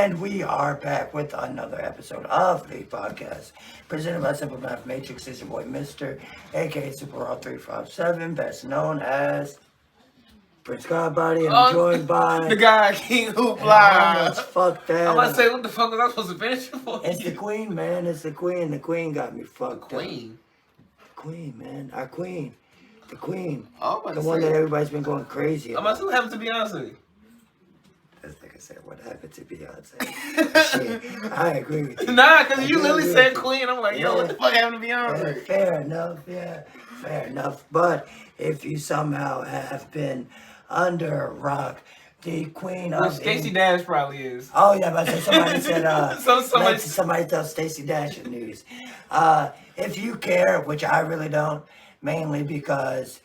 And we are back with another episode of the podcast presented by Simple Math Matrix. It's your boy Mr. aka Super Raw 357, best known as Prince Godbody, and I'm joined by the guy King Hoopla. Fuck that. I'm about to say, what the fuck was I supposed to finish it for? It's the queen, man. It's the queen. The queen got me fucked up. Queen? Queen, man. Our queen. The queen. Oh, the one that everybody's been going crazy about. I'm about to what happened to Beyonce? That's like I said, what happened to Beyonce? Shit, I agree with you. Nah, because you literally said queen. I'm like, yo, what the fuck happened to Beyonce? Fair enough, yeah. Fair enough. But if you somehow have been under a rock, the queen of... Stacey Dash probably is. Oh, yeah, but somebody said... somebody tell Stacey Dash the news. If you care, which I really don't, mainly because,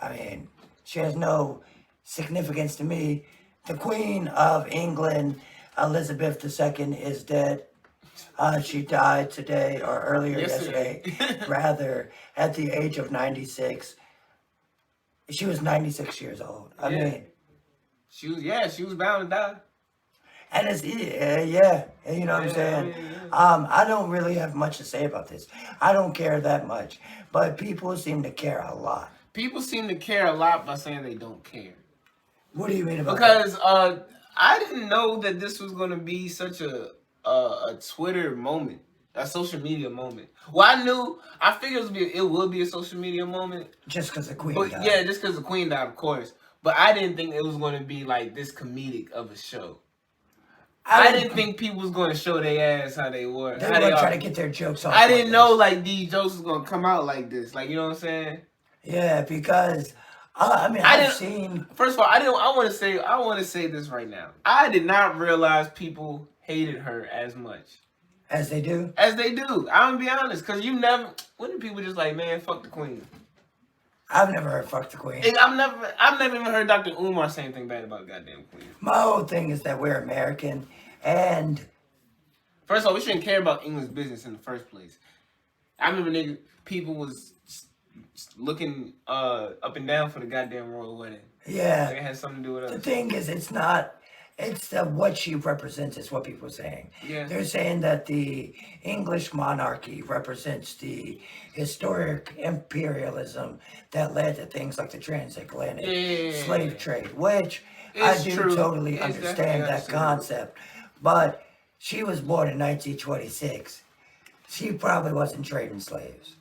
I mean, she has no significance to me. The Queen of England, Elizabeth II, is dead. She died today, or earlier yesterday, rather, at the age of 96. She was 96 years old. I mean... She was bound to die. And it's, you know what I'm saying? I don't really have much to say about this. I don't care that much. But people seem to care a lot. People seem to care a lot by saying they don't care. What do you mean about that? Because I didn't know that this was going to be such a Twitter moment, a social media moment. Well, I figured it would be a social media moment. Just because the queen died. Yeah, just because the queen died, of course. But I didn't think it was going to be like this comedic of a show. I didn't think people was going to show their ass how they were. They were trying to get their jokes off. I didn't know like these jokes was going to come out like this. Like, you know what I'm saying? Yeah, because... I've seen. First of all, I want to say this right now. I did not realize people hated her as much as they do. I'm gonna be honest, because wouldn't people just like, man, fuck the queen? I've never heard fuck the queen. I've never even heard Dr. Umar say anything bad about the goddamn queen. My whole thing is that we're American, and first of all, we shouldn't care about English business in the first place. I remember people was looking up and down for the goddamn royal wedding. Yeah. It has something to do with us. The thing is, it's what she represents is what people are saying. Yeah. They're saying that the English monarchy represents the historic imperialism that led to things like the transatlantic slave trade, which I do totally understand that concept. But she was born in 1926. She probably wasn't trading slaves.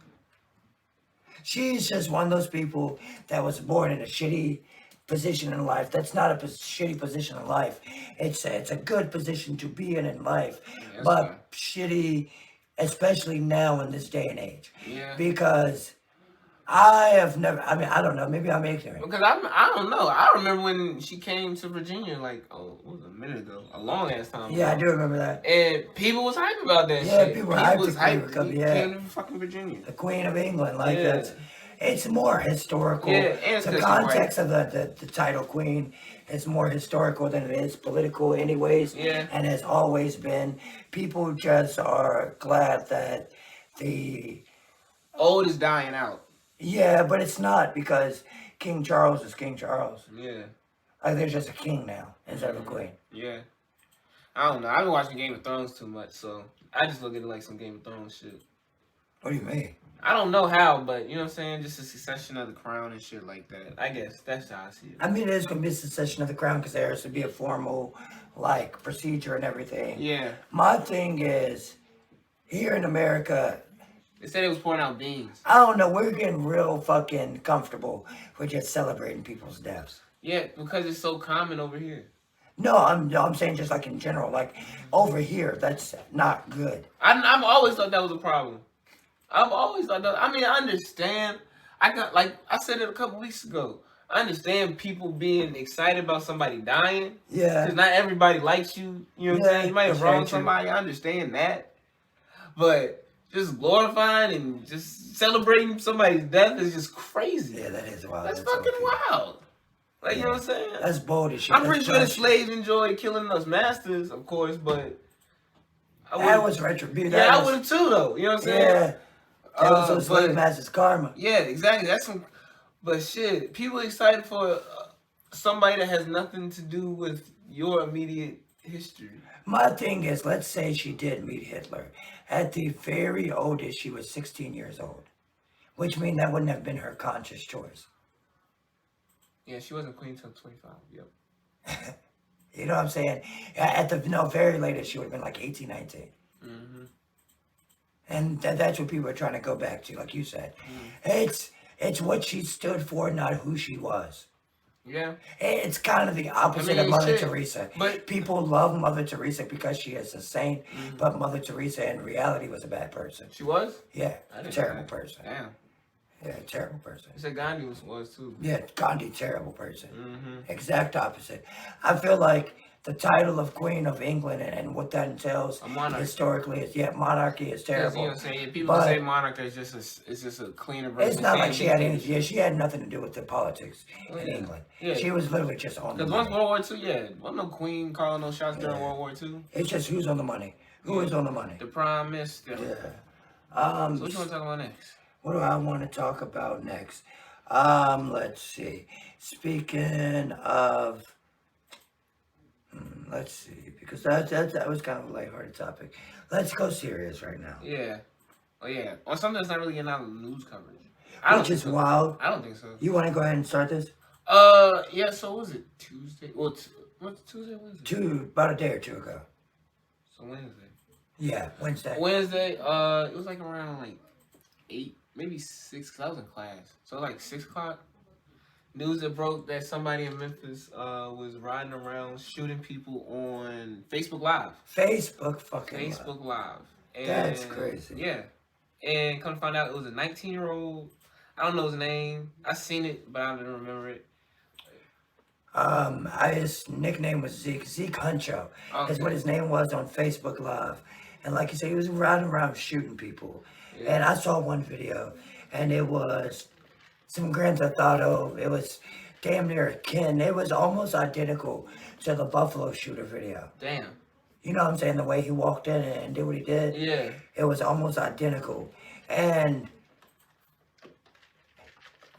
She's just one of those people that was born in a shitty position in life. That's not a shitty position in life. It's a good position to be in life. Yeah, but shitty, especially now in this day and age. Yeah. Because I don't know. Maybe I'm ignorant. Because I don't know. I remember when she came to Virginia, like, what was it, a minute ago? A long ass time ago. Yeah, I do remember that. And people was hyped about that shit. Yeah, people were hyped. Came to fucking Virginia. The Queen of England. Like, it's more historical. Yeah, and the context of the title Queen is more historical than it is political anyways. Yeah. And has always been. People just are glad that the old is dying out. Yeah, but it's not, because King Charles is King Charles. Yeah. Like, there's just a king now instead of a queen. Yeah. I don't know. I've been watching Game of Thrones too much, so I just look at it like some Game of Thrones shit. What do you mean? I don't know how, but you know what I'm saying? Just a succession of the crown and shit like that. I guess that's how I see it. I mean, there's going to be a succession of the crown because there has to be a formal, like, procedure and everything. Yeah. My thing is, here in America... They said it was pouring out beans. I don't know. We're getting real fucking comfortable with just celebrating people's deaths. Yeah, because it's so common over here. No, I'm saying just like in general. Like, over here, that's not good. I've always thought that was a problem. I've always thought that. I mean, I understand. I said it a couple weeks ago. I understand people being excited about somebody dying. Yeah. Because not everybody likes you. You know what I'm saying? You might have wronged somebody. I understand that. But... just glorifying and just celebrating somebody's death is just crazy. Yeah, that is wild. That's fucking wild. Like, you know what I'm saying? That's bold as shit. I'm pretty sure the slaves enjoyed killing us masters, of course, but... that was retribution. Yeah, I would have too, though. You know what I'm saying? Yeah. That was those slave masters' karma. Yeah, exactly. That's some... But shit, people excited for somebody that has nothing to do with your immediate history. My thing is, let's say she did meet Hitler. At the very oldest, she was 16 years old, which means that wouldn't have been her conscious choice. Yeah, she wasn't queen until 25. Yep. You know what I'm saying? At the very latest, she would have been like 18, 19. Mm-hmm. And that's what people are trying to go back to, like you said. It's what she stood for, not who she was. Yeah. It's kind of the opposite of Mother Teresa. But people love Mother Teresa because she is a saint, but Mother Teresa in reality was a bad person. She was? Yeah, terrible person. Damn. Yeah, terrible person. You said Gandhi was too. Yeah, Gandhi, terrible person. Mm-hmm. Exact opposite. I feel like the title of Queen of England and what that entails historically is, monarchy is terrible. You know what I'm saying? People say monarchy is just a cleaner version. It's not like she had any. Yeah, she had nothing to do with the politics in England. Yeah. She was literally just on the money. Because once World War II, wasn't no queen calling no shots during World War II. It's just who's on the money. Who is on the money? The Prime Minister. Yeah. So what you want to talk about next? What do I want to talk about next? Let's see. Speaking of, let's see, because that was kind of a lighthearted topic. Let's go serious right now. Yeah. Oh yeah. On something that's not really getting out of news coverage. Which is wild. I don't think so. You want to go ahead and start this? Yeah. So what was it Tuesday? Well, what's Tuesday? Wednesday? About a day or two ago. So Wednesday. Yeah, Wednesday. Wednesday. It was like around like 8, maybe 6. Cause I was in class. So like 6 o'clock. News that broke that somebody in Memphis was riding around shooting people on Facebook Live. Facebook Live. And that's crazy. Yeah. And come to find out it was a 19-year-old. I don't know his name. I seen it, but I don't remember it. His nickname was Zeke Huncho. Okay. Is what his name was on Facebook Live. And like you said, he was riding around shooting people. Yeah. And I saw one video, and it was some Grand Theft Auto. It was damn near akin. It was almost identical to the Buffalo shooter video. Damn. You know what I'm saying? The way he walked in and did what he did. Yeah. It was almost identical. And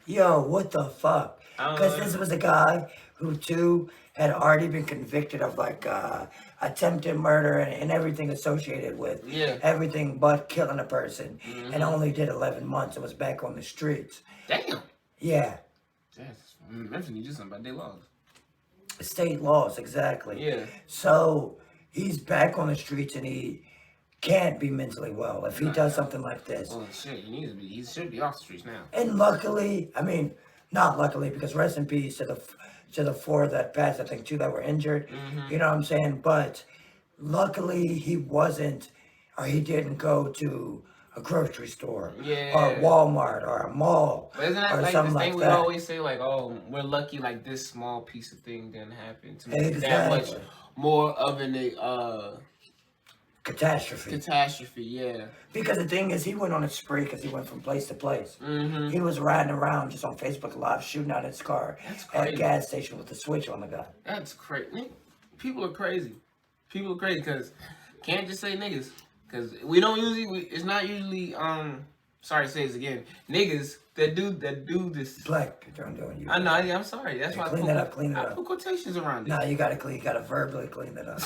yo, what the fuck? Because this was a guy who too had already been convicted of like attempted murder and everything associated with everything but killing a person, and only did 11 months and was back on the streets. Damn. Yeah. That's Memphis need to do something about their laws. State laws, exactly. Yeah. So he's back on the streets and he can't be mentally well if he does something like this. Well, shit, he should be off the streets now. And luckily, I mean, not luckily, because rest in peace to the 4 that passed, I think 2 that were injured. You know what I'm saying? But luckily he wasn't, or he didn't go to a grocery store or Walmart or a mall. But isn't that or like something the thing like we that. always say, like, oh, we're lucky like this small piece of thing didn't happen to make Exactly. that much more of an catastrophe, yeah. Because the thing is, he went on a spree because he went from place to place. He was riding around just on Facebook Live, shooting out his car at a gas station with a switch on the gun. That's crazy. People are crazy. People are crazy because can't just say niggas. Because we don't usually, it's not usually, sorry to say this again, niggas that do this. Black people are doing you. I know, I'm sorry. That's why clean it up. I put quotations around it. No, you gotta verbally clean that up.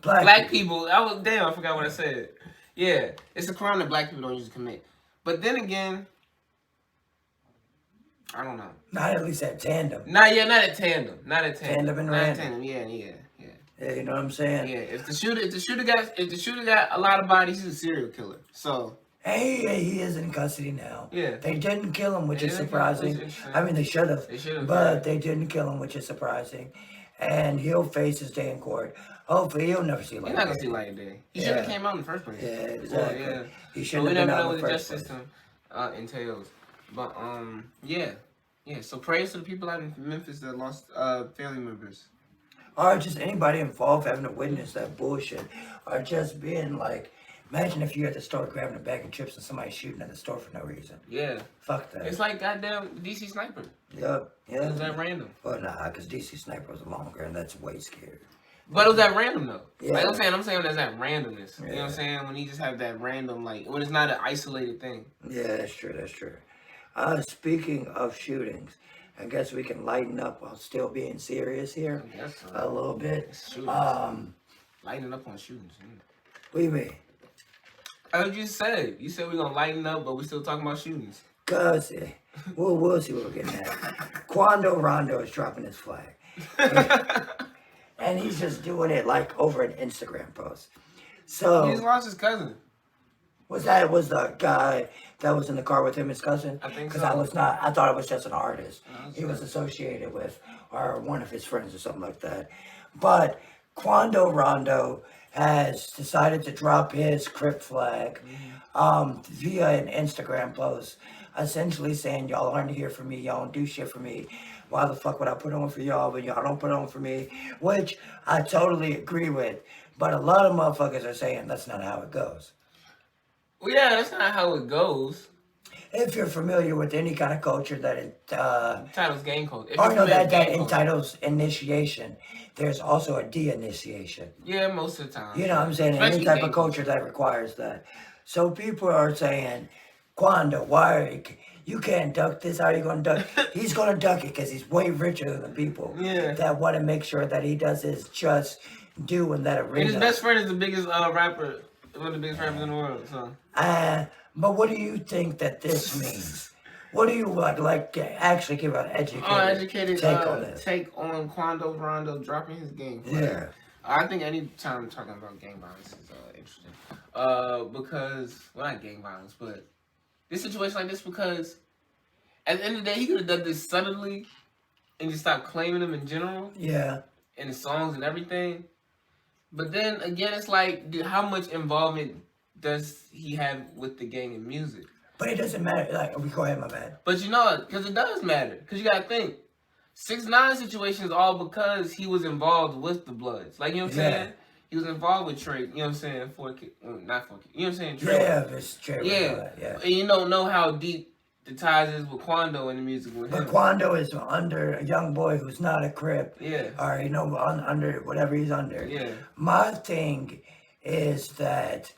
Black people. I forgot what I said. Yeah, it's a crime that black people don't usually commit. But then again, I don't know. Not at least at tandem. Not at tandem. Tandem and random. Yeah. Yeah, you know what I'm saying? Yeah, if the shooter got a lot of bodies, he's a serial killer. So he is in custody now. Yeah. They didn't kill him, which is surprising. I mean, they should have. But they didn't kill him, which is surprising. And he'll face his day in court. Hopefully, he'll never see light. He's not gonna see light of day. He should have came out in the first place. Yeah, exactly. Yeah. He should have been out in the first place. We never know what the justice system entails. But yeah. So prayers to the people out in Memphis that lost family members. Or just anybody involved having to witness that bullshit. Or just being like, imagine if you're at the store grabbing a bag of chips and somebody's shooting at the store for no reason. Yeah. Fuck that. It's like goddamn DC Sniper. Yep. Yeah. Is that random? Well, nah, because DC Sniper was longer and that's way scary. But it was that random though. Yeah. Like I'm saying there's that randomness. Yeah. You know what I'm saying? When you just have that random, like, when it's not an isolated thing. Yeah, that's true. Speaking of shootings, I guess we can lighten up while still being serious here I guess so. a little bit. Lighten up on shootings. What do you mean? I heard you said. You said we're gonna lighten up, but we're still talking about shootings. Cause we'll see what we're getting at. Quando Rondo is dropping his flag. And he's just doing it like over an Instagram post. So He just lost his cousin. was the guy that was in the car with him, his cousin? I think Because so. I thought it was just an artist. No, it's He was not. associated with, or one of his friends or something like that. But Quando Rondo has decided to drop his Crip flag via an Instagram post, essentially saying, y'all aren't here for me, y'all don't do shit for me. Why the fuck would I put on for y'all, but y'all don't put on for me? Which I totally agree with. But a lot of motherfuckers are saying that's not how it goes. Well, yeah, that's not how it goes. If you're familiar with any kind of culture that Titles game code. If or you're no, familiar that with game code. entitles initiation, there's also a de-initiation. Yeah, most of the time. You know what I'm saying? Any Especially type game of culture that requires that. So people are saying, Quando, you can't duck this? How are you going to duck? He's going to duck it because he's way richer than the people Yeah. that want to make sure that he does his just due in that arena. And his best friend is the biggest rapper, one of the biggest rappers in the world. So. But what do you think that this means? What do you like actually give an educated take on this? Take on Quando Rondo dropping his game. Yeah. I think any time talking about gang violence is interesting. Because, well, not gang violence, but this situation like this, because at the end of the day, he could have done this suddenly and just stopped claiming them in general. Yeah. In the songs and everything. But then again, it's like, how much involvement does he have with the gang and music? But it doesn't matter. Like, go ahead, my man. But you know, because it does matter. Because you got to think. 6ix9ine situation is all because he was involved with the Bloods. Like, you know what I'm saying? He was involved with Trey, you know what I'm saying? Not 4K. You know what I'm saying? Trey. Yeah, it's Trey. Yeah. And you don't know how deep the ties is with Quando in the music with him. But Quando is under a young boy who's not a Crip. Yeah. Or, under whatever he's under. Yeah. My thing is that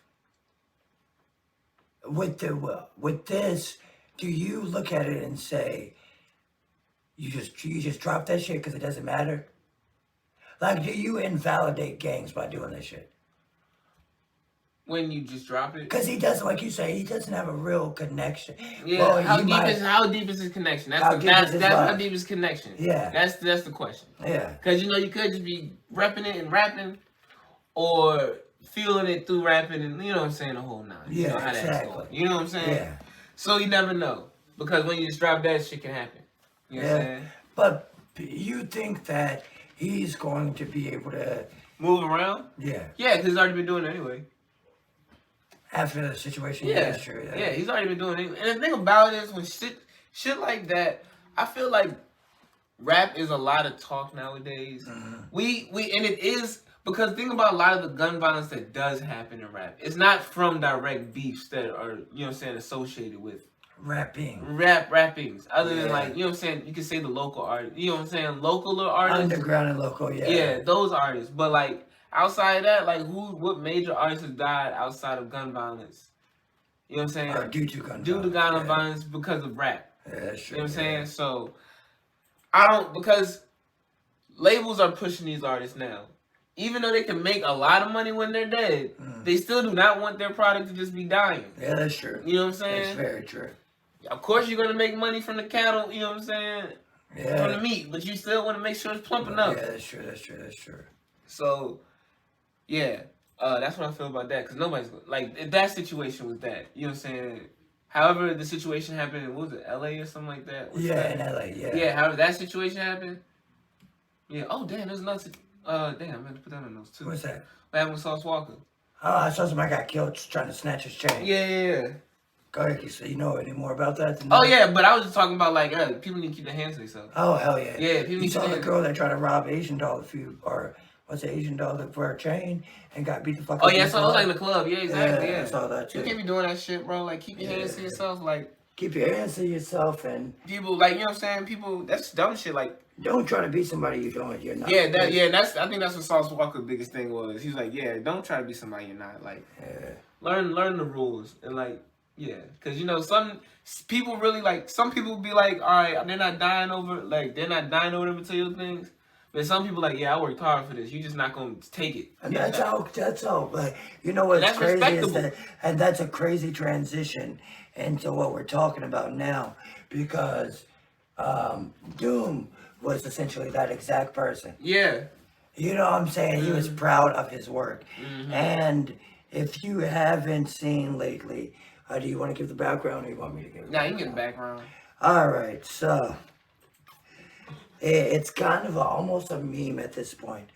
with this, do you look at it and say, you just drop that shit because it doesn't matter? Like, do you invalidate gangs by doing this shit? When you just drop it? Because he doesn't, like you say, he doesn't have a real connection. Yeah, Well, how deep is his connection? That's how deep is his connection. Yeah. That's the question. Yeah. Because, you could just be repping it and rapping, or feeling it through rapping and, you know what I'm saying, the whole nine. You know how that's going. You know what I'm saying? Yeah. So you never know. Because when you just drop that, shit can happen. You know what I'm saying? But you think that he's going to be able to move around? Yeah. Yeah, because he's already been doing it anyway. After the situation, yeah, that's true. Yeah, he's already been doing it. And the thing about it is, when shit like that, I feel like rap is a lot of talk nowadays. Mm-hmm. And it is, because think about a lot of the gun violence that does happen in rap. It's not from direct beefs that are, you know what I'm saying, associated with rappings. Other than, like, you know what I'm saying, you can say the local artists, you know what I'm saying, local artists. Underground and local, Yeah, those artists. But, like, outside of that, like, what major artists have died outside of gun violence? You know what I'm saying? Or due to gun violence because of rap. Yeah, that's true. You know what I'm saying? So, because labels are pushing these artists now. Even though they can make a lot of money when they're dead, they still do not want their product to just be dying. Yeah, that's true. You know what I'm saying? That's very true. Of course you're going to make money from the cattle, you know what I'm saying? Yeah. From the meat, but you still want to make sure it's plumping up. Yeah, that's true. So, yeah, that's what I feel about that. Because nobody's, like, if that situation was that, you know what I'm saying? However the situation happened in, what was it, LA or something like that? In LA, yeah. Yeah, however that situation happened. Yeah, oh, damn, there's another, damn, I meant to put that on those too. What's that? What happened with Sauce Walker? Oh, I saw somebody got killed trying to snatch his chain. Yeah. Go ahead, so you know any more about that? Yeah, but I was just talking about, like, people need to keep their hands to themselves. Oh, hell yeah. Yeah, people need to saw the girl that tried to rob Asian doll Asian doll for a chain and got beat the fuck up. Oh, yeah, so it was like in the club. Yeah, exactly, yeah. I saw that too. You can't be doing that shit, bro. Like, keep your hands to yourself, like. Keep your hands to yourself and... People, like, you know what I'm saying? People, that's dumb shit, like... Don't try to be somebody you're not. Yeah, I think that's what Sauce Walker's biggest thing was. He's like, yeah, don't try to be somebody you're not. Like, learn the rules. And, like, Yeah, because you know some people really like. Some people be like, all right, they're not dying over the material things. But some people like, yeah, I worked hard for this. You're just not gonna take it. And that's all. But you know And what's that's crazy is respectable. and that's a crazy transition into what we're talking about now, because Doom was essentially that exact person. Yeah. You know what I'm saying? He was proud of his work. Mm-hmm. And if you haven't seen lately, do you want to give the background or you want me to give it? Nah, you can get the background. All right, so it's kind of almost a meme at this point.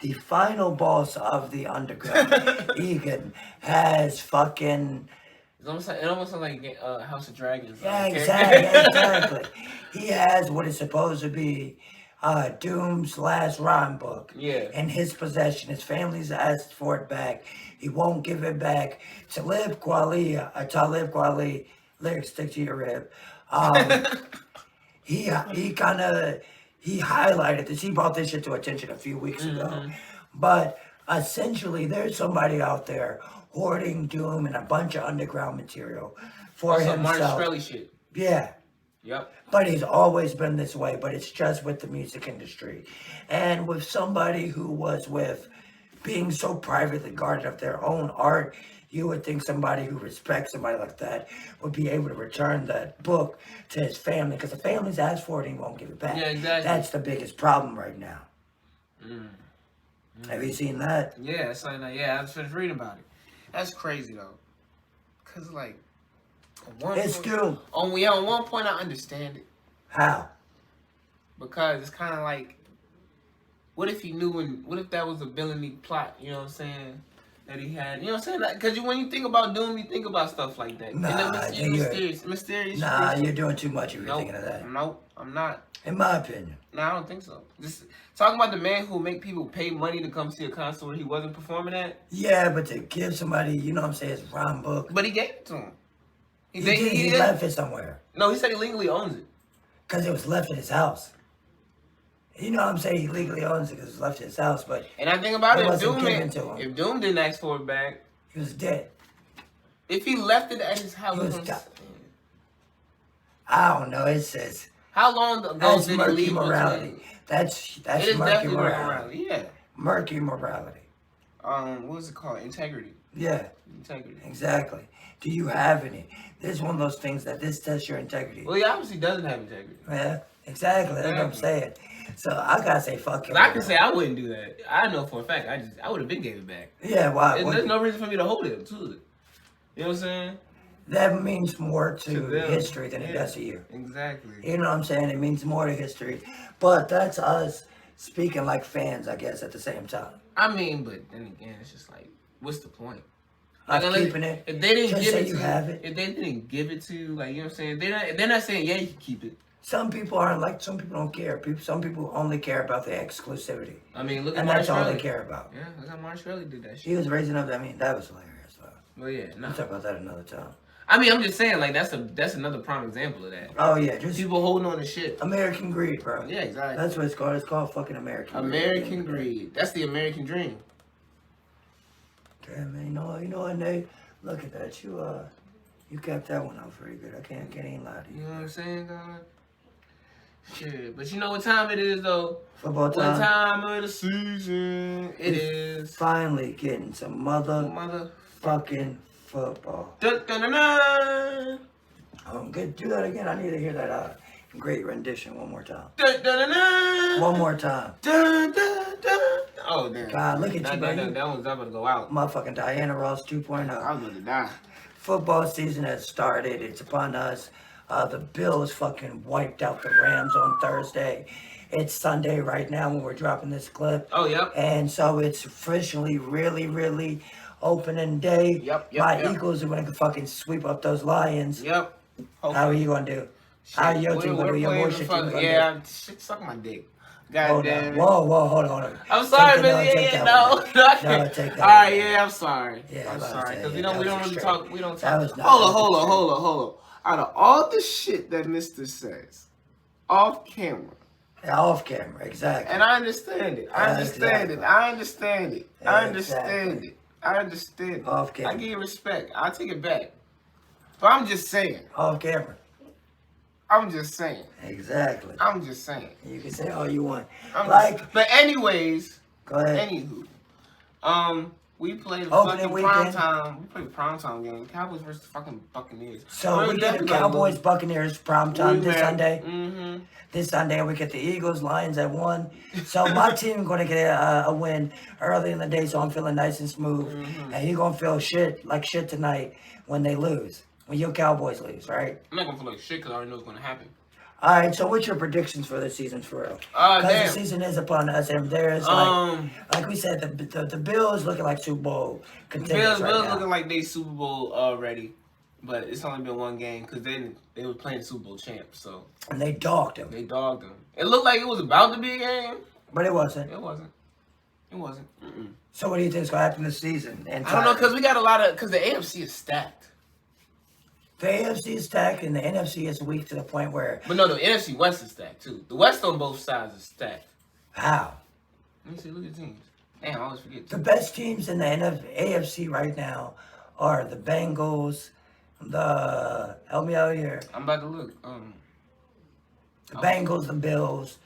The final boss of the underground, Egan, has fucking... It almost sounds like House of Dragons. Yeah, exactly. He has what is supposed to be Doom's last rhyme book in his possession. His family's asked for it back. He won't give it back. Talib Kweli, lyrics stick to your rib. He highlighted this. He brought this shit to attention a few weeks ago. But essentially, there's somebody out there hoarding Doom and a bunch of underground material for himself. Martin Shkreli shit. Yeah. Yep. But he's always been this way, but it's just with the music industry. And with somebody who was with being so privately guarded of their own art, you would think somebody who respects somebody like that would be able to return that book to his family, because the family's asked for it and he won't give it back. Yeah, exactly. That's the biggest problem right now. Have you seen that? Yeah, it's like that. Yeah, I was just reading about it. That's crazy though, cause like, It's Doom. On one point I understand it. How? Because it's kind of like, what if he knew what if that was a villainy plot? You know what I'm saying? That he had. You know what I'm saying? Because when you think about Doom, you think about stuff like that. Nah, mysterious. Nah, you're doing too much if you're Nope, thinking of that. Nope, I'm not. In my opinion. No, I don't think so. Just talking about the man who make people pay money to come see a concert where he wasn't performing at. Yeah, but to give somebody, you know what I'm saying, his rhyme book. But he gave it to him. He left it somewhere. No, he said he legally owns it. Because it was left at his house. You know what I'm saying? He legally owns it because it was left at his house, but... And I think about it, if Doom didn't ask for it back... He was dead. If he left it at his house... He was dead. I don't know, it says... How long ago that's did murky he leave morality. That's murky morality. Yeah. Murky morality. What was it called? Integrity. Yeah. Integrity. Exactly. Do you have any? This is one of those things that this tests your integrity. Well, he obviously doesn't have integrity. Yeah, exactly. That's what I'm saying. So I gotta say, fuck him. I can say I wouldn't do that. I know for a fact. I would have been gave it back. Yeah, why? There's no reason for me to hold it to it. You know what I'm saying? That means more to history than it does to you. Exactly. You know what I'm saying? It means more to history. But that's us speaking like fans, I guess, at the same time. I mean, but then again, it's just like, what's the point? Like, keeping it. If they didn't give it to you, have it. If they didn't give it to you, like, you know what I'm saying? They're not saying, yeah, you can keep it. Some people aren't like, some people don't care. Some people only care about the exclusivity. I mean, look at and that's all they care about. Yeah, look how Martin Shkreli did that shit. He was raising up, I mean, that was hilarious, though. Well, yeah, no. We'll talk about that another time. I mean, I'm just saying, like, that's another prime example of that. Oh, yeah. Just people holding on to shit. American greed, bro. Yeah, exactly. That's what it's called. It's called fucking American greed. American greed. That's the American dream. Damn, man. You know what, Nate? Look at that. You kept that one out very good. I can't even lie to you. You know what I'm saying, God? Shit. But you know what time it is, though? Football time. What time of the season it is. Finally getting some motherfucking football. Dun, dun, dun, dun. Oh, good. Do that again. I need to hear that great rendition one more time. Dun, dun, dun, dun. One more time. Dun, dun, dun. Oh, damn. God, look at you, man. That one's about to go out. Motherfucking Diana Ross 2.0. I was about to die. Football season has started. It's upon us. The Bills fucking wiped out the Rams on Thursday. It's Sunday right now when we're dropping this clip. Oh, yep. And so it's officially really opening day. Yep. My Eagles are going to fucking sweep up those Lions. Yep. Hopefully. How are you going to do? Shit. How are your team going to do? Your bullshit team going to do? Yeah, shit, suck my dick. God damn it. Whoa, hold on. I'm sorry, man. No. Take that. All right, yeah, I'm sorry. Yeah, I'm sorry. Because we don't really talk. We don't talk. Hold on. Out of all the shit that Mr. says, off camera. Yeah, off camera, exactly. And I understand it. I understand it. Off camera. I give you respect. I'll take it back. But I'm just saying. Off camera. I'm just saying. Exactly. I'm just saying. You can say all you want. But anyways. Go ahead. Anywho. We played Opening fucking weekend. primetime. We played primetime game. Cowboys versus the fucking Buccaneers. So we get the Cowboys Buccaneers primetime this Sunday. Mm-hmm. This Sunday we get the Eagles Lions at 1. So my team going to get a win early in the day, so I'm feeling nice and smooth. Mm-hmm. And you're going to feel shit tonight when they lose. When your Cowboys lose, right? I'm not going to feel like shit because I already know what's going to happen. All right, so what's your predictions for the season for real? Damn. The season is upon us, and there's like we said, the Bills looking like Super Bowl contenders right Bills now. looking like they Super Bowl already, but it's only been one game because they were playing Super Bowl champs, so. And they dogged them. It looked like it was about to be a game, but it wasn't. It wasn't. Mm-mm. So what do you think is going to happen this season? I don't know because we got because the AFC is stacked. The AFC is stacked and the NFC is weak to the point where... But no, the NFC West is stacked too. The West on both sides is stacked. How? Let me see, look at the teams. Damn, I always forget. The best teams in the AFC right now are the Bengals, help me out here. I'm about to look. The Bengals, the Bills.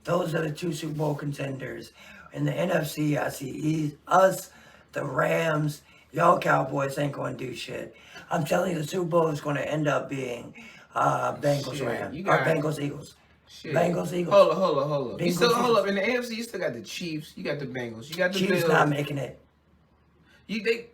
Those are the 2 Super Bowl contenders. In the NFC, I see us, the Rams. Y'all Cowboys ain't going to do shit. I'm telling you, the Super Bowl is going to end up being Bengals Rams or Bengals Eagles. Shit. Bengals Eagles. Hold up. Bengals, In the AFC, you still got the Chiefs. You got the Bengals. You got the Chiefs Bills. not making it. They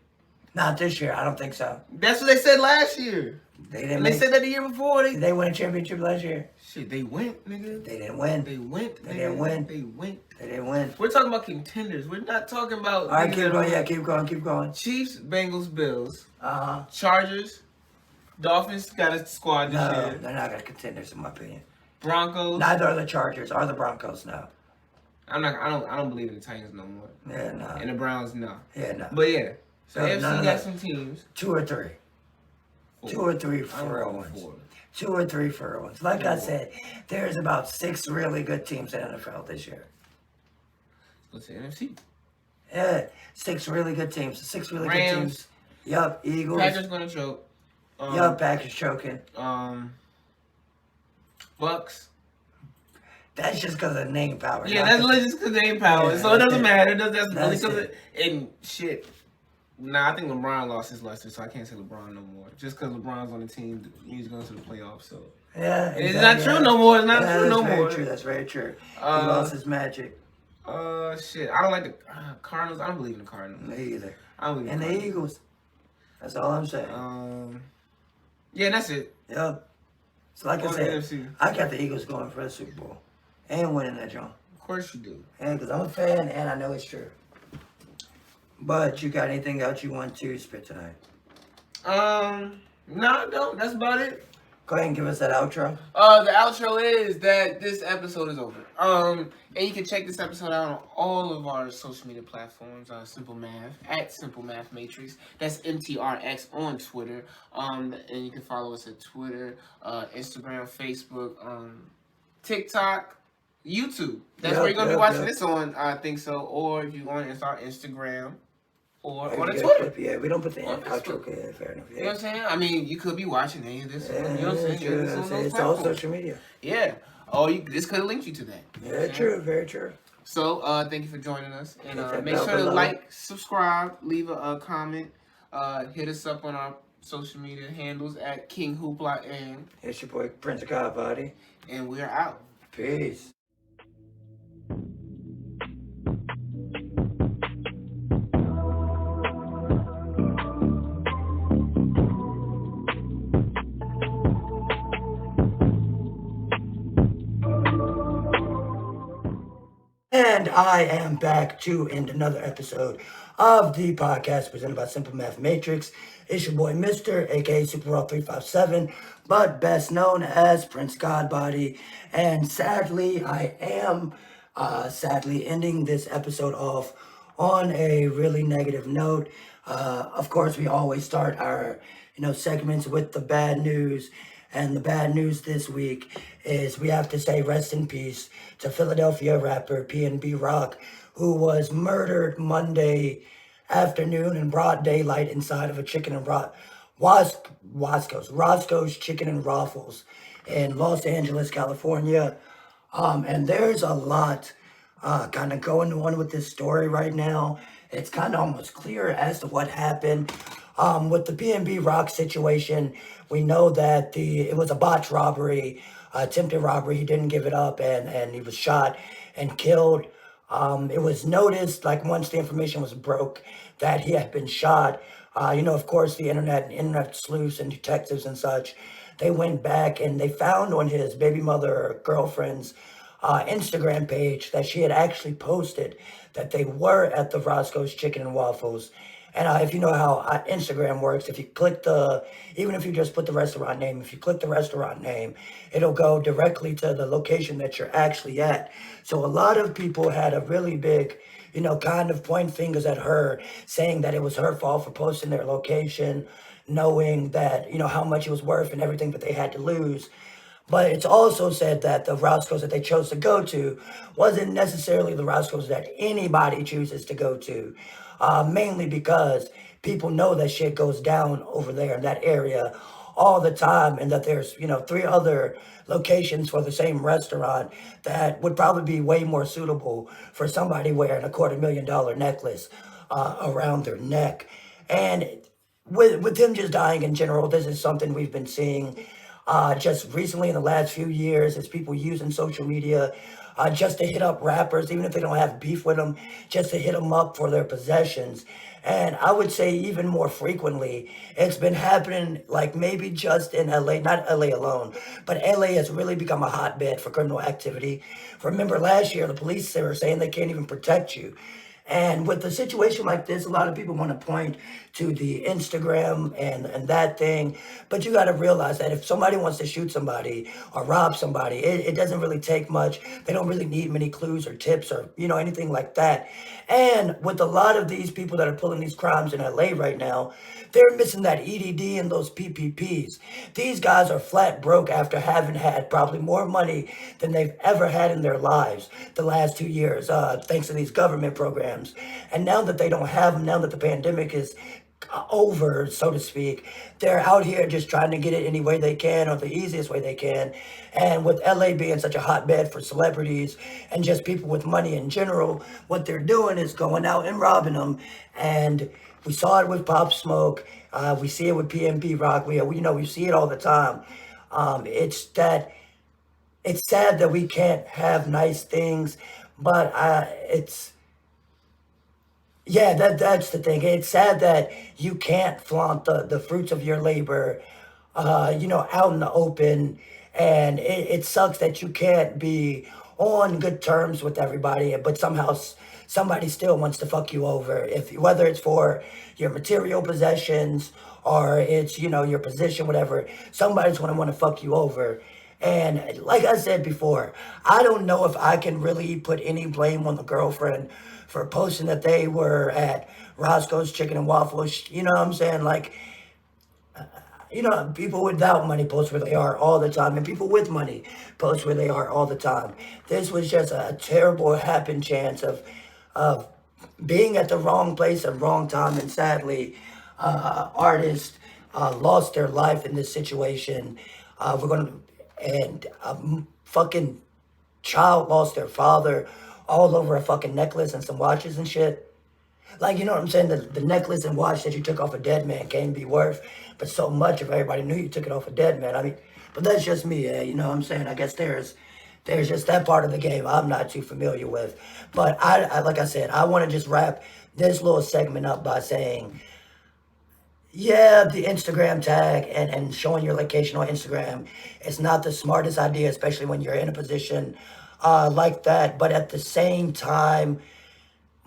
Not this year. I don't think so. That's what they said last year. They didn't. And they said that the year before. Did they win a championship last year? Shit, they went, nigga. They didn't win. They went. They didn't win. They went. They didn't win. We're talking about contenders. We're not talking about. All right, keep going. Yeah, keep going. Chiefs, Bengals, Bills. Uh-huh. Chargers, Dolphins got a squad this No, year. they're not gonna contenders in my opinion. Broncos. Neither are the Chargers or the Broncos. No. I don't believe in the Titans no more. Yeah, no. And the Browns, no. Yeah, no. But yeah. So No, AFC no. got some teams. 2 or 3. 2 or 3 for real ones. 2 or 3 for real ones. Like I said, there's about 6 really good teams in the NFL this year. Let's say NFC. Yeah, 6 really good teams. 6 really Rams. good teams. Yup, Eagles. Packers gonna choke. Packers choking. Bucks. That's just because of name power. Yeah, that's legit because of name power. Yeah, so it doesn't it. matter. That's really That's because of it. and shit. Nah, I think LeBron lost his luster, so I can't say LeBron no more. Just because LeBron's on the team, he's going to the playoffs. So Yeah, it's not true no more. It's not true no more. That's very true. He lost his magic. Shit. I don't like the Cardinals. I don't believe in the Cardinals. Me either. I don't believe And in the Eagles. That's all I'm saying. Yeah, that's it. Yep. So like I On the said, NFC. I got the Eagles going for the Super Bowl and winning that joint. Of course you do. And because I'm a fan and I know it's true. But you got anything else you want to spit tonight? No, I don't. That's about it. Go ahead and give us that outro. The outro is that this episode is over. And you can check this episode out on all of our social media platforms. Simple Math at Simple Math Matrix. That's MTRX on Twitter. And you can follow us at Twitter, Instagram, Facebook, TikTok, YouTube. That's where you're gonna be watching this on. I think so. Or if you want, it's our Instagram. Or on the Twitter. Yeah, we don't put the Or outro. Facebook. Yeah, fair enough. Yeah. You know what I'm saying? I mean, you could be watching any of this. Yeah, You know what I'm saying? true. It's on those It's all platforms. social media. Yeah. This could have linked you to that. Yeah, true. Very true. So, thank you for joining us. And Hit that make bell sure to below. like, subscribe, leave a comment. Hit us up on our social media handles at King Hoopla It's your boy Prince of God Body. and we're out. Peace. And I am back to end another episode of the podcast presented by Simple Math Matrix. It's your boy Mr., aka Super Raw 357, but best known as Prince Godbody. And sadly, I am ending this episode off on a really negative note. Of course, we always start our segments with the bad news. And the bad news this week is we have to say rest in peace to Philadelphia rapper P&B Rock, who was murdered Monday afternoon in broad daylight inside of a chicken and Roscoe's Chicken and Waffles in Los Angeles, California. And there's a lot kind of going on with this story right now. It's kind of almost clear as to what happened. With the B&B Rock situation, we know that it was a botched robbery, attempted robbery. He didn't give it up, and he was shot and killed. It was noticed, like once the information was broke, that he had been shot. Of course, the internet sleuths and detectives and such, they went back and they found on his baby mother or girlfriend's Instagram page that she had actually posted that they were at the Roscoe's Chicken and Waffles. And if you know how Instagram works, if you click even if you just put the restaurant name, if you click the restaurant name, it'll go directly to the location that you're actually at. So a lot of people had a really big, kind of point fingers at her, saying that it was her fault for posting their location, knowing that, how much it was worth and everything that they had to lose. But it's also said that the Roscoe's that they chose to go to wasn't necessarily the Roscoe's that anybody chooses to go to, mainly because people know that shit goes down over there in that area all the time, and that there's, three other locations for the same restaurant that would probably be way more suitable for somebody wearing a $250,000 necklace around their neck. And with him just dying in general, this is something we've been seeing just recently in the last few years, as people using social media just to hit up rappers, even if they don't have beef with them, just to hit them up for their possessions. And I would say even more frequently, it's been happening like maybe just in LA, not LA alone, but LA has really become a hotbed for criminal activity. Remember last year, the police were saying they can't even protect you. And with a situation like this, a lot of people want to point to the Instagram and that thing. But you got to realize that if somebody wants to shoot somebody or rob somebody, it doesn't really take much. They don't really need many clues or tips or, anything like that. And with a lot of these people that are pulling these crimes in LA right now, they're missing that EDD and those PPPs. These guys are flat broke after having had probably more money than they've ever had in their lives the last 2 years, thanks to these government programs. And now that they don't have them, now that the pandemic is over, so to speak, they're out here just trying to get it any way they can or the easiest way they can. And with LA being such a hotbed for celebrities and just people with money in general, what they're doing is going out and robbing them. And we saw it with Pop Smoke. We see it with PNP Rock. We see it all the time. It's sad that we can't have nice things, but that's the thing. It's sad that you can't flaunt the fruits of your labor, out in the open. And it sucks that you can't be on good terms with everybody, but somehow somebody still wants to fuck you over. Whether it's for your material possessions or it's, your position, whatever, somebody's going to want to fuck you over. And like I said before, I don't know if I can really put any blame on the girlfriend for posting that they were at Roscoe's Chicken and Waffles. You know what I'm saying? Like, people without money post where they are all the time, and people with money post where they are all the time. This was just a terrible happen chance of being at the wrong place at wrong time, and sadly, artists lost their life in this situation. And a fucking child lost their father all over a fucking necklace and some watches and shit. Like, you know what I'm saying? The necklace and watch that you took off a dead man can't be worth, but so much if everybody knew you took it off a dead man. I mean, but that's just me, you know what I'm saying? I guess there's just that part of the game I'm not too familiar with. But I like I said, I want to just wrap this little segment up by saying, yeah, the Instagram tag and showing your location on Instagram is not the smartest idea, especially when you're in a position like that. But at the same time,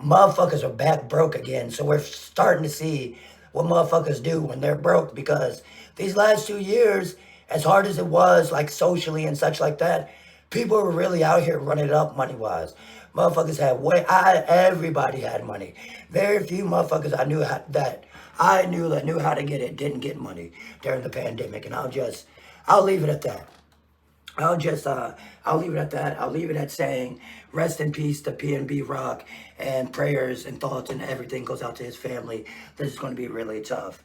motherfuckers are back broke again. So we're starting to see what motherfuckers do when they're broke, because these last 2 years, as hard as it was, like socially and such like that, people were really out here running it up money-wise. Motherfuckers had everybody had money. Very few motherfuckers I knew that knew how to get it didn't get money during the pandemic. And I'll leave it at that. I'll leave it at that. I'll leave it at saying, rest in peace to PNB Rock, and prayers and thoughts and everything goes out to his family. This is going to be really tough.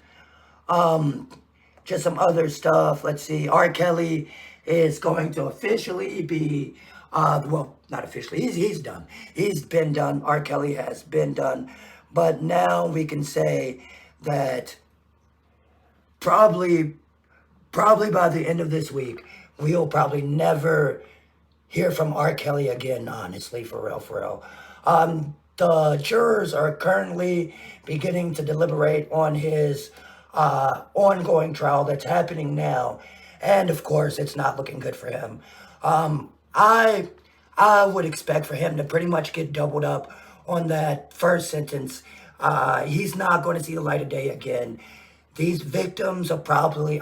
Just some other stuff. Let's see. R. Kelly is going to officially be, well, not officially. He's done. He's been done. R. Kelly has been done. But now we can say that probably by the end of this week, we'll probably never hear from R. Kelly again, honestly, for real, for real. The jurors are currently beginning to deliberate on his ongoing trial that's happening now. And of course, it's not looking good for him. I would expect for him to pretty much get doubled up on that first sentence. He's not going to see the light of day again. These victims are probably,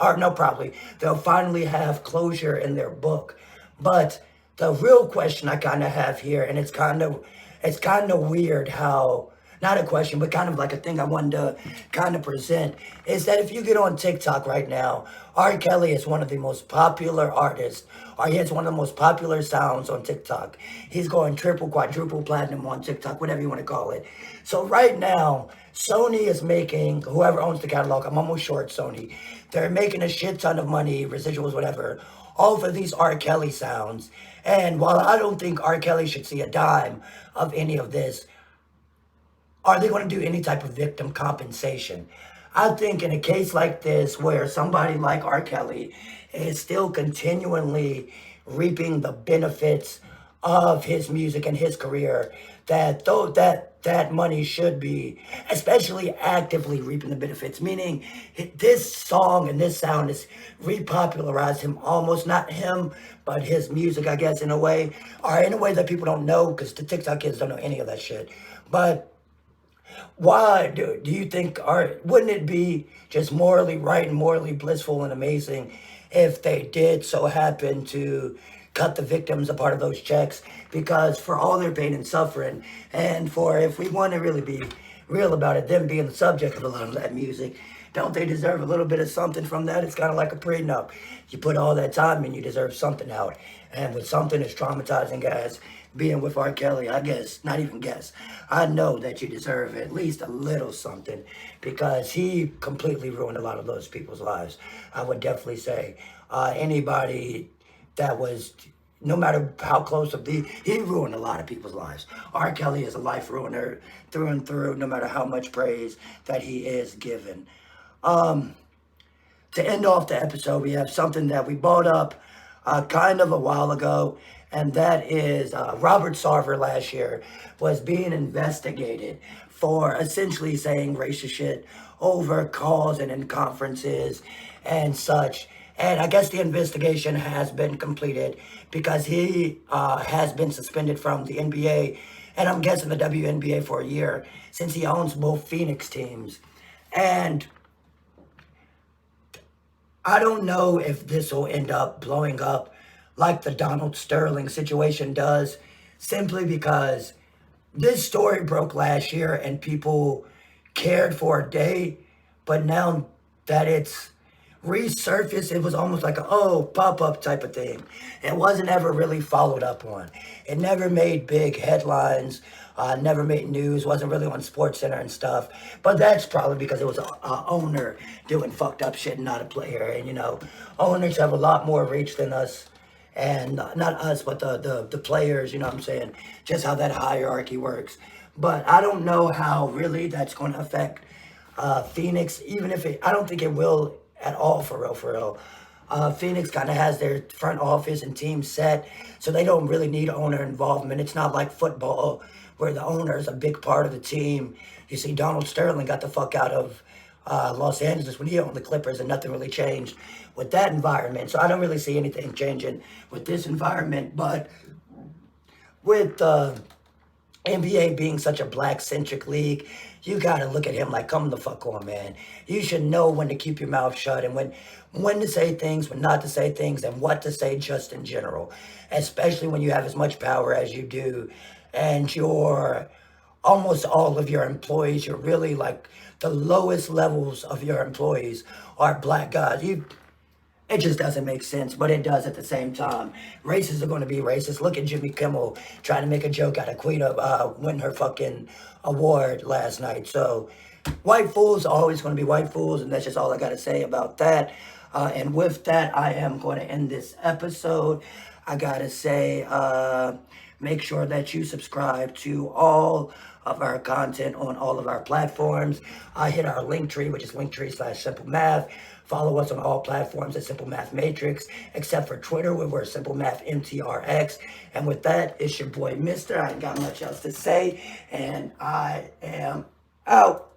they'll finally have closure in their book. But the real question I kind of have here, and it's kind of weird how, not a question, but kind of like a thing I wanted to kind of present, is that if you get on TikTok right now, R. Kelly is one of the most popular artists, or he has one of the most popular sounds on TikTok. He's going triple, quadruple platinum on TikTok, whatever you want to call it. So right now, Sony is making, whoever owns the catalog, I'm almost sure it's Sony, they're making a shit ton of money, residuals, whatever, all for these R. Kelly sounds. And while I don't think R. Kelly should see a dime of any of this, are they going to do any type of victim compensation? I think in a case like this, where somebody like R. Kelly is still continually reaping the benefits of his music and his career, that money should be, especially actively reaping the benefits, meaning this song and this sound has repopularized him, almost not him, but his music, I guess, in a way, or in a way that people don't know, because the TikTok kids don't know any of that shit. But why do you think, wouldn't it be just morally right and morally blissful and amazing if they did so happen to cut the victims a part of those checks? Because for all their pain and suffering, and for, if we want to really be real about it, them being the subject of a lot of that music, don't they deserve a little bit of something from that? It's kind of like a prenup. You put all that time in, you deserve something out. And with something as traumatizing as being with R. Kelly, I guess, not even guess, I know that you deserve at least a little something, because he completely ruined a lot of those people's lives. I would definitely say anybody that was, no matter how close he ruined a lot of people's lives. R. Kelly is a life ruiner through and through, no matter how much praise that he is given. To end off the episode, we have something that we brought up kind of a while ago, and that is Robert Sarver last year was being investigated for essentially saying racist shit over calls and in conferences and such. And I guess the investigation has been completed, because he has been suspended from the NBA, and I'm guessing the WNBA, for a year, since he owns both Phoenix teams. And I don't know if this will end up blowing up like the Donald Sterling situation does, simply because this story broke last year and people cared for a day, but now that it's resurfaced, it was almost like a pop-up type of thing. It wasn't ever really followed up on. It never made big headlines, never made news, wasn't really on SportsCenter and stuff. But that's probably because it was a owner doing fucked up shit and not a player. And you know, owners have a lot more reach than us, and not us, but the players, you know what I'm saying? Just how that hierarchy works. But I don't know how really that's going to affect Phoenix, even if I don't think it will at all, for real. Phoenix kind of has their front office and team set, so they don't really need owner involvement. It's not like football, where the owner is a big part of the team. You see, Donald Sterling got the fuck out of Los Angeles when he owned the Clippers, and nothing really changed with that environment. So I don't really see anything changing with this environment. But with NBA being such a black-centric league, you got to look at him like, come the fuck on, man. You should know when to keep your mouth shut, and when to say things, when not to say things, and what to say just in general, especially when you have as much power as you do, and you're almost all of your employees, you're really like the lowest levels of your employees are black guys. It just doesn't make sense, but it does at the same time. Racists are going to be racist. Look at Jimmy Kimmel trying to make a joke out of Quita winning her fucking award last night. So white fools are always going to be white fools, and that's just all I got to say about that. And with that, I am going to end this episode. I got to say, make sure that you subscribe to all of our content on all of our platforms. Hit our link tree, which is linktree/Simple Math. Follow us on all platforms at Simple Math Matrix, except for Twitter, where we're Simple Math MTRX. And with that, it's your boy Mister. I ain't got much else to say, and I am out.